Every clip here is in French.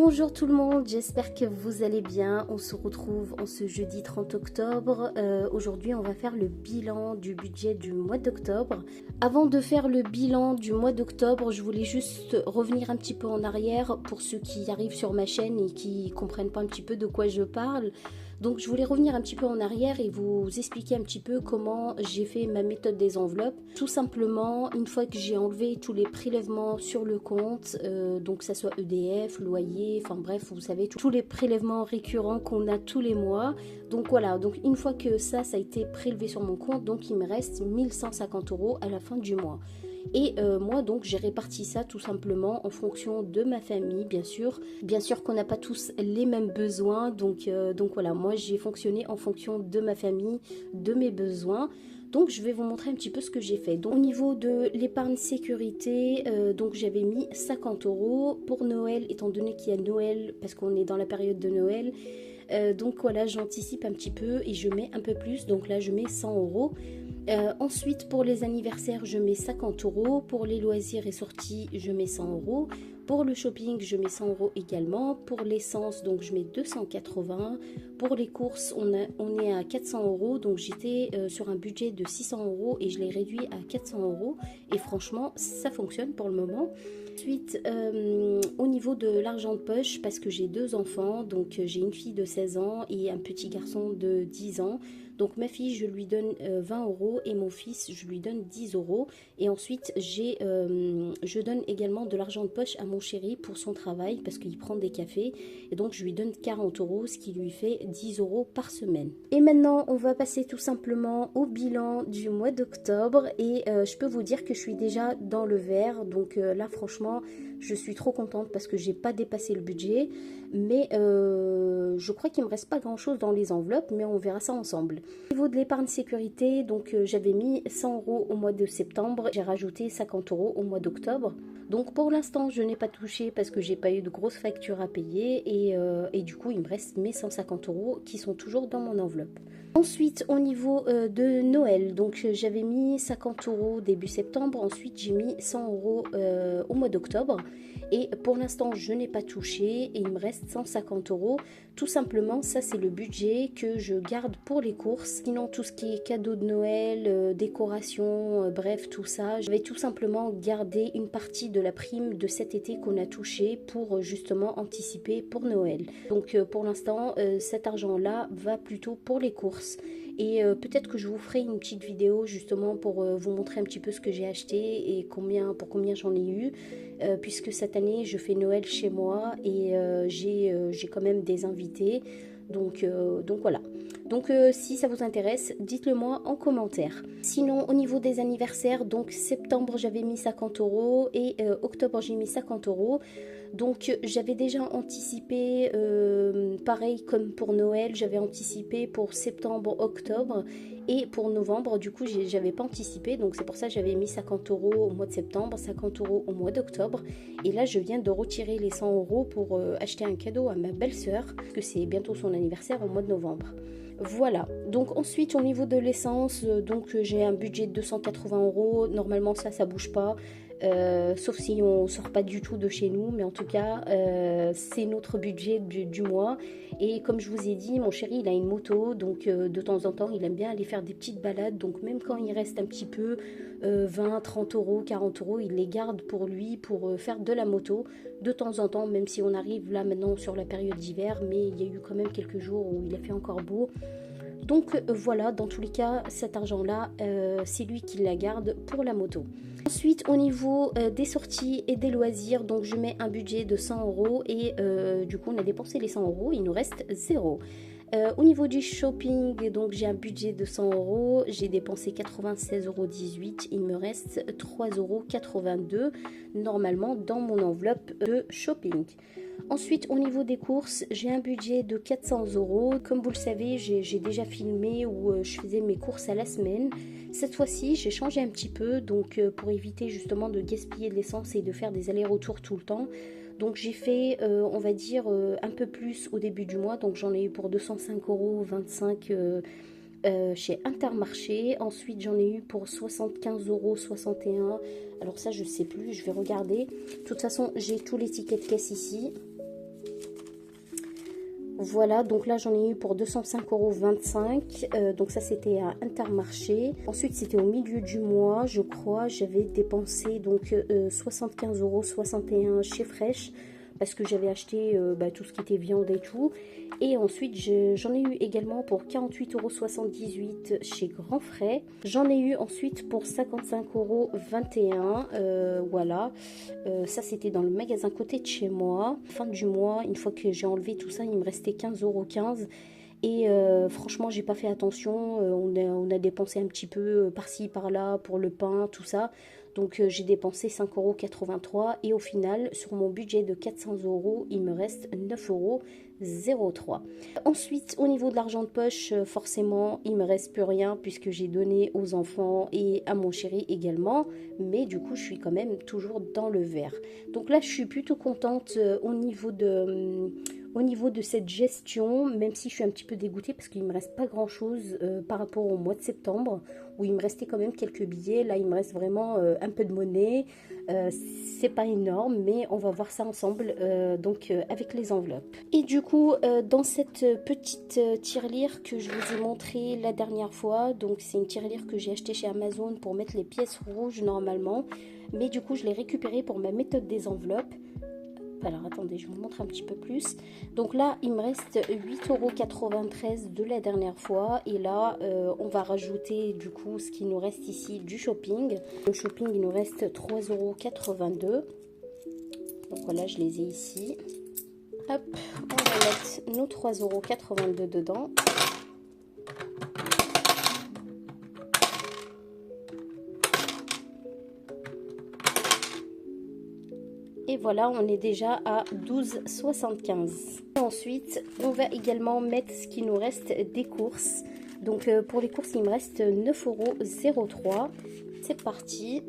Bonjour tout le monde, j'espère que vous allez bien. On se retrouve en ce jeudi 30 octobre. Aujourd'hui, on va faire le bilan du budget du mois d'octobre. Avant de faire le bilan du mois d'octobre, je voulais juste revenir un petit peu en arrière pour ceux qui arrivent sur ma chaîne et qui comprennent pas un petit peu de quoi je parle. Donc je voulais revenir un petit peu en arrière et vous expliquer un petit peu comment j'ai fait ma méthode des enveloppes. Tout simplement, une fois que j'ai enlevé tous les prélèvements sur le compte, donc que ça soit EDF, loyer, enfin bref, vous savez, tous les prélèvements récurrents qu'on a tous les mois. Donc voilà, donc une fois que ça a été prélevé sur mon compte, donc il me reste 1150 € à la fin du mois. Et moi donc j'ai réparti ça tout simplement en fonction de ma famille, bien sûr qu'on n'a pas tous les mêmes besoins, donc voilà, moi j'ai fonctionné en fonction de ma famille, de mes besoins. Donc je vais vous montrer un petit peu ce que j'ai fait. Donc au niveau de l'épargne sécurité, donc j'avais mis 50 € pour Noël, étant donné qu'il y a Noël, parce qu'on est dans la période de Noël. Donc voilà, j'anticipe un petit peu et je mets un peu plus, donc là je mets 100 €. Ensuite, pour les anniversaires, je mets 50 €. Pour les loisirs et sorties, je mets 100 €. Pour le shopping, je mets 100 € également. Pour l'essence, donc je mets 280. Pour les courses, on est à 400 €. Donc j'étais sur un budget de 600 € et je l'ai réduit à 400 €. Et franchement, ça fonctionne pour le moment. Ensuite, au niveau de l'argent de poche, parce que j'ai 2 enfants, donc j'ai une fille de 16 ans et un petit garçon de 10 ans. Donc ma fille, je lui donne 20 € et mon fils, je lui donne 10 €. Et ensuite, je donne également de l'argent de poche à mon chéri pour son travail parce qu'il prend des cafés. Et donc je lui donne 40 €, ce qui lui fait 10 € par semaine. Et maintenant, on va passer tout simplement au bilan du mois d'octobre. Et je peux vous dire que je suis déjà dans le vert. Donc là, franchement, je suis trop contente parce que j'ai pas dépassé le budget. Mais je crois qu'il me reste pas grand chose dans les enveloppes, mais on verra ça ensemble. Au niveau de l'épargne sécurité, donc j'avais mis 100 € au mois de septembre, j'ai rajouté 50 € au mois d'octobre. Donc pour l'instant, je n'ai pas touché parce que j'ai pas eu de grosses factures à payer et du coup, il me reste mes 150 € qui sont toujours dans mon enveloppe. Ensuite, au niveau de Noël, donc j'avais mis 50 € début septembre, ensuite j'ai mis 100 € au mois d'octobre. Et pour l'instant, je n'ai pas touché et il me reste 150 €. Tout simplement, ça c'est le budget que je garde pour les courses. Sinon, tout ce qui est cadeaux de Noël, décoration, bref, tout ça, je vais tout simplement garder une partie de la prime de cet été qu'on a touché pour justement anticiper pour Noël. Donc pour l'instant, cet argent-là va plutôt pour les courses. Et peut-être que je vous ferai une petite vidéo justement pour vous montrer un petit peu ce que j'ai acheté et pour combien j'en ai eu. Puisque cette année je fais Noël chez moi et j'ai quand même des invités. Donc voilà. Donc si ça vous intéresse, dites-le moi en commentaire. Sinon, au niveau des anniversaires, donc septembre j'avais mis 50 € et octobre j'ai mis 50 €. Donc j'avais déjà anticipé, pareil comme pour Noël, j'avais anticipé pour septembre, octobre et pour novembre. Du coup, j'avais pas anticipé, donc c'est pour ça que j'avais mis 50 € au mois de septembre, 50 € au mois d'octobre. Et là, je viens de retirer les 100 € pour acheter un cadeau à ma belle-sœur, parce que c'est bientôt son anniversaire au mois de novembre. Voilà, donc ensuite au niveau de l'essence, donc j'ai un budget de 280 €. Normalement ça bouge pas, sauf si on sort pas du tout de chez nous, mais en tout cas c'est notre budget du mois. Et comme je vous ai dit, mon chéri il a une moto, donc de temps en temps il aime bien aller faire des petites balades. Donc même quand il reste un petit peu, 20, 30 €, 40 €, il les garde pour lui, pour faire de la moto de temps en temps, même si on arrive là maintenant sur la période d'hiver, mais il y a eu quand même quelques jours où il a fait encore beau. Donc voilà, dans tous les cas, cet argent-là, c'est lui qui la garde pour la moto. Ensuite, au niveau des sorties et des loisirs, donc je mets un budget de 100 € et du coup, on a dépensé les 100 €, il nous reste 0. Au niveau du shopping, donc j'ai un budget de 100 €, j'ai dépensé 96,18 €, il me reste 3,82 € normalement dans mon enveloppe de shopping. Ensuite, au niveau des courses, j'ai un budget de 400 €. Comme vous le savez, j'ai déjà filmé où je faisais mes courses à la semaine. Cette fois-ci, j'ai changé un petit peu, donc pour éviter justement de gaspiller de l'essence et de faire des allers-retours tout le temps. Donc j'ai fait, on va dire, un peu plus au début du mois. Donc j'en ai eu pour 205,25 € chez Intermarché. Ensuite, j'en ai eu pour 75,61 €. Alors ça, je sais plus, je vais regarder. De toute façon, j'ai tous les tickets de caisse ici. Voilà, donc là j'en ai eu pour 205,25 €, donc ça c'était à Intermarché. Ensuite c'était au milieu du mois, je crois, j'avais dépensé donc 75,61 € chez Fresh, parce que j'avais acheté tout ce qui était viande et tout. Et ensuite j'en ai eu également pour 48,78 € chez Grand Frais. J'en ai eu ensuite pour 55,21 €, voilà. Ça c'était dans le magasin côté de chez moi. Fin du mois, une fois que j'ai enlevé tout ça, il me restait 15,15 €. Et franchement, j'ai pas fait attention. On a dépensé un petit peu par-ci par-là pour le pain, tout ça. Donc j'ai dépensé 5,83 € et au final, sur mon budget de 400 €, il me reste 9,03 €. Ensuite, au niveau de l'argent de poche, forcément, il me reste plus rien puisque j'ai donné aux enfants et à mon chéri également. Mais du coup, je suis quand même toujours dans le vert. Donc là, je suis plutôt contente au niveau de cette gestion, même si je suis un petit peu dégoûtée parce qu'il ne me reste pas grand chose par rapport au mois de septembre où il me restait quand même quelques billets. Là il me reste vraiment un peu de monnaie, c'est pas énorme mais on va voir ça ensemble avec les enveloppes. Et du coup dans cette petite tirelire que je vous ai montré la dernière fois, donc c'est une tirelire que j'ai achetée chez Amazon pour mettre les pièces rouges normalement, mais du coup je l'ai récupérée pour ma méthode des enveloppes. Alors attendez, je vous montre un petit peu plus. Donc là, il me reste 8,93 € de la dernière fois. Et là, on va rajouter du coup ce qui nous reste ici du shopping. Le shopping, il nous reste 3,82 €. Donc voilà, je les ai ici. Hop, on va mettre nos 3,82 € dedans. Et voilà, on est déjà à 12,75 €. Ensuite, on va également mettre ce qui nous reste des courses. Donc pour les courses, il me reste 9,03 €. C'est parti.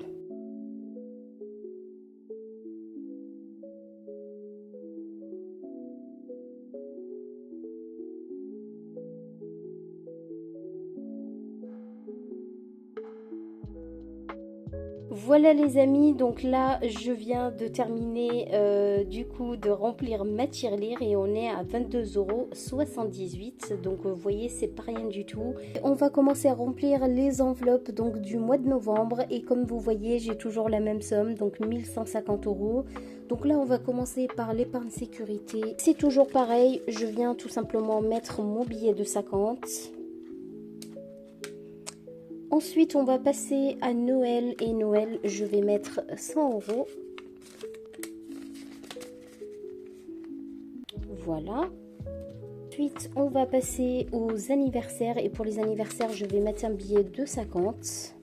Voilà les amis, donc là je viens de terminer du coup de remplir ma tirelire et on est à 22,78 €. Donc vous voyez, c'est pas rien du tout. On va commencer à remplir les enveloppes donc du mois de novembre et comme vous voyez, j'ai toujours la même somme, donc 1150 €. Donc là on va commencer par l'épargne sécurité. C'est toujours pareil, je viens tout simplement mettre mon billet de 50. Ensuite, on va passer à Noël et Noël, je vais mettre 100 €. Voilà. Ensuite, on va passer aux anniversaires et pour les anniversaires, je vais mettre un billet de 50.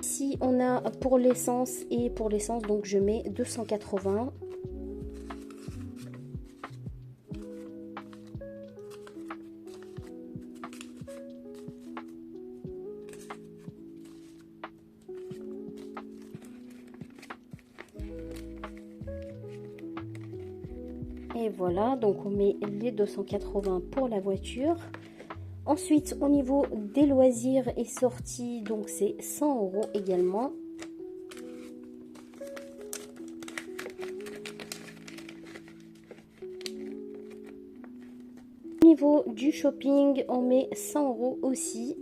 Ici, on a pour l'essence et pour l'essence, donc je mets 280. Et voilà, donc on met les 280 pour la voiture. Ensuite, au niveau des loisirs et sorties, donc c'est 100 € également. Au niveau du shopping, on met 100 € aussi.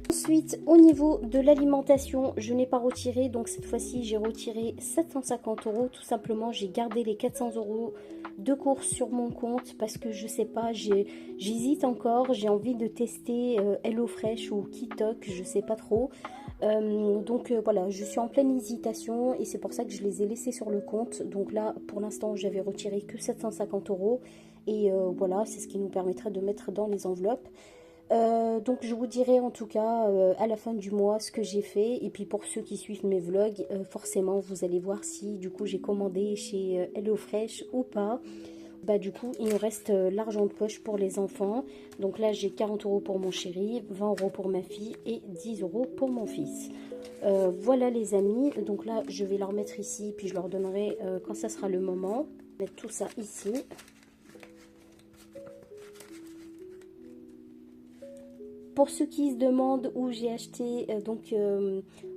Ensuite, au niveau de l'alimentation, je n'ai pas retiré, donc cette fois-ci j'ai retiré 750 €. Tout simplement, j'ai gardé les 400 € de courses sur mon compte parce que je sais pas, j'hésite encore, j'ai envie de tester HelloFresh ou Kitok, je sais pas trop. Voilà, je suis en pleine hésitation et c'est pour ça que je les ai laissés sur le compte. Donc là, pour l'instant, j'avais retiré que 750 € et voilà, c'est ce qui nous permettra de mettre dans les enveloppes. Donc je vous dirai en tout cas à la fin du mois ce que j'ai fait et puis pour ceux qui suivent mes vlogs forcément vous allez voir si du coup j'ai commandé chez HelloFresh ou pas. Bah du coup il nous reste l'argent de poche pour les enfants, donc là j'ai 40 € pour mon chéri, 20 € pour ma fille et 10 € pour mon fils. Voilà les amis, donc là je vais leur mettre ici, puis je leur donnerai quand ça sera le moment. Mettre tout ça ici. Pour ceux qui se demandent où j'ai acheté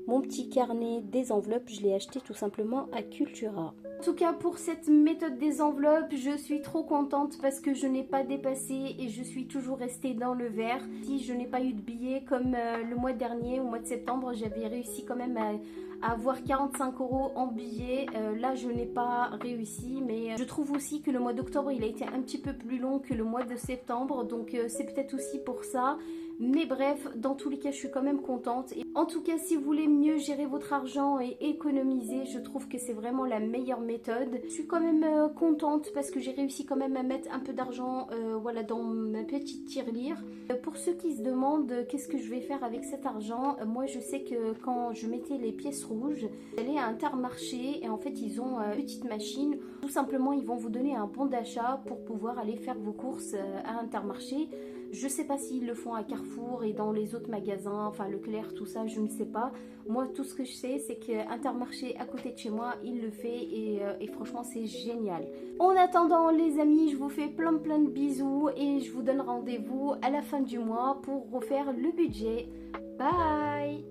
mon petit carnet des enveloppes, je l'ai acheté tout simplement à Cultura. En tout cas pour cette méthode des enveloppes, je suis trop contente parce que je n'ai pas dépassé et je suis toujours restée dans le vert. Si je n'ai pas eu de billets comme le mois dernier, au mois de septembre, j'avais réussi quand même à avoir 45 € en billets. Là je n'ai pas réussi, mais je trouve aussi que le mois d'octobre il a été un petit peu plus long que le mois de septembre, donc c'est peut-être aussi pour ça. Mais bref, dans tous les cas, je suis quand même contente. Et en tout cas, si vous voulez mieux gérer votre argent et économiser, je trouve que c'est vraiment la meilleure méthode. Je suis quand même contente parce que j'ai réussi quand même à mettre un peu d'argent voilà, dans ma petite tirelire. Pour ceux qui se demandent qu'est-ce que je vais faire avec cet argent, moi je sais que quand je mettais les pièces rouges, j'allais à Intermarché et en fait ils ont une petite machine. Tout simplement, ils vont vous donner un bon d'achat pour pouvoir aller faire vos courses à Intermarché. Je sais pas s'ils le font à Carrefour et dans les autres magasins, enfin Leclerc, tout ça, je ne sais pas. Moi, tout ce que je sais, c'est qu'Intermarché à côté de chez moi, il le fait et franchement, c'est génial. En attendant, les amis, je vous fais plein de bisous et je vous donne rendez-vous à la fin du mois pour refaire le budget. Bye!